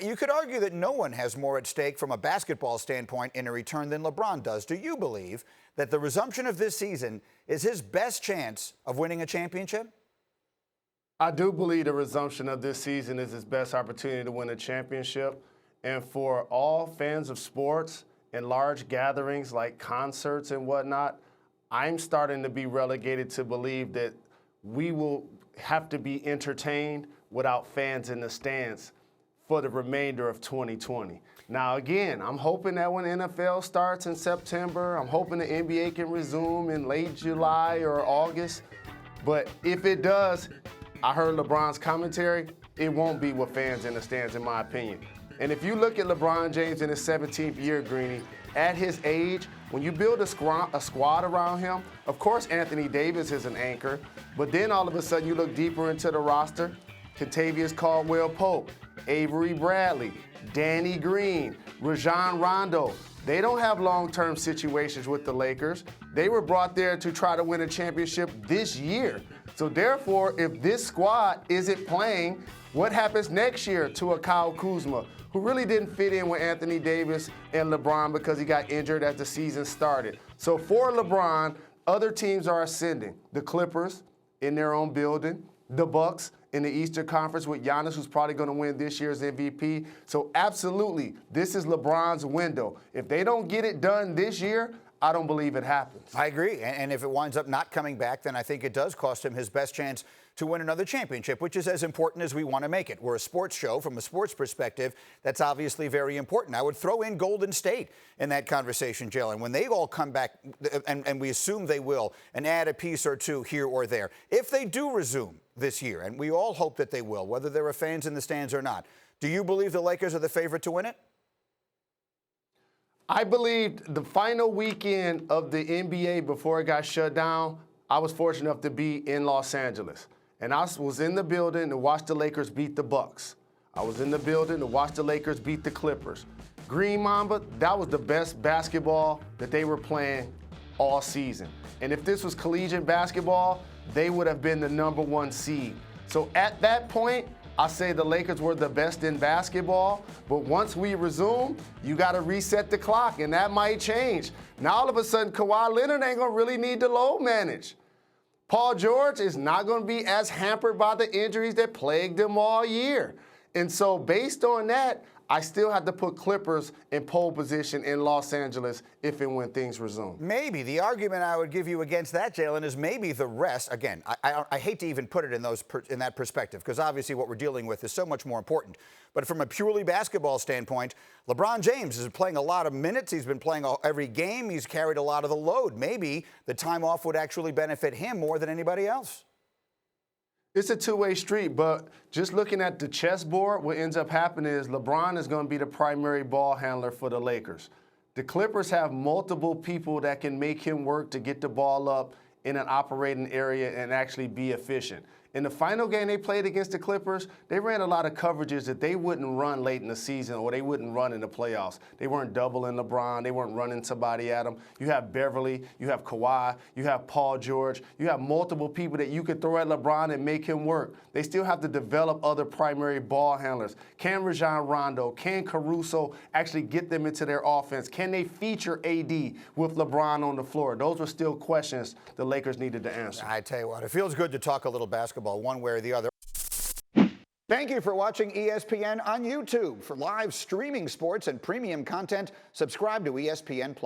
You could argue that no one has more at stake from a basketball standpoint in a return than LeBron does. Do you believe that the resumption of this season is his best chance of winning a championship? I do believe the resumption of this season is his best opportunity to win a championship. And for all fans of sports and large gatherings like concerts and whatnot, I'm starting to be relegated to believe that we will have to be entertained without fans in the stands for the remainder of 2020. Now, again, I'm hoping that when NFL starts in September, I'm hoping the NBA can resume in late July or August. But if it does, I heard LeBron's commentary, it won't be with fans in the stands, in my opinion. And if you look at LeBron James in his 17th year, Greeny, at his age, when you build a squad around him, of course Anthony Davis is an anchor, but then all of a sudden you look deeper into the roster, Kentavious Caldwell-Pope, Avery Bradley, Danny Green, Rajon Rondo. They don't have long-term situations with the Lakers. They were brought there to try to win a championship this year. So therefore, if this squad isn't playing, what happens next year to a Kyle Kuzma, who really didn't fit in with Anthony Davis and LeBron because he got injured as the season started? So for LeBron, other teams are ascending. The Clippers in their own building, the Bucks in the Eastern Conference with Giannis, who's probably going to win this year's MVP. So absolutely, this is LeBron's window. If they don't get it done this year, I don't believe it happens. I agree. And if it winds up not coming back, then I think it does cost him his best chance to win another championship, which is as important as we want to make it. We're a sports show. From a sports perspective, that's obviously very important. I would throw in Golden State in that conversation, Jalen, when they all come back, and we assume they will, and add a piece or two here or there. If they do resume this year, and we all hope that they will, whether there are fans in the stands or not, do you believe the Lakers are the favorite to win it? I believed the final weekend of the NBA before it got shut down, I was fortunate enough to be in Los Angeles. And I was in the building to watch the Lakers beat the Bucks. I was in the building to watch the Lakers beat the Clippers. Green Mamba, that was the best basketball that they were playing all season. And if this was collegiate basketball, they would have been the #1 seed. So at that point, I say the Lakers were the best in basketball, but once we resume, you got to reset the clock, and that might change. Now all of a sudden, Kawhi Leonard ain't going to really need to load manage. Paul George is not going to be as hampered by the injuries that plagued him all year. And so based on that, I still have to put Clippers in pole position in Los Angeles if and when things resume. Maybe. The argument I would give you against that, Jalen, is maybe the rest. Again, I hate to even put it in that perspective, because obviously what we're dealing with is so much more important. But from a purely basketball standpoint, LeBron James is playing a lot of minutes. He's been playing every game. He's carried a lot of the load. Maybe the time off would actually benefit him more than anybody else. It's a two-way street, but just looking at the chessboard, what ends up happening is LeBron is going to be the primary ball handler for the Lakers. The Clippers have multiple people that can make him work to get the ball up in an operating area and actually be efficient. In the final game they played against the Clippers, they ran a lot of coverages that they wouldn't run late in the season or they wouldn't run in the playoffs. They weren't doubling LeBron. They weren't running somebody at him. You have Beverly. You have Kawhi. You have Paul George. You have multiple people that you could throw at LeBron and make him work. They still have to develop other primary ball handlers. Can Rajon Rondo, can Caruso actually get them into their offense? Can they feature AD with LeBron on the floor? Those were still questions the Lakers needed to answer. I tell you what, it feels good to talk a little basketball one way or the other. Thank you for watching ESPN on YouTube. For live streaming sports and premium content, subscribe to ESPN+.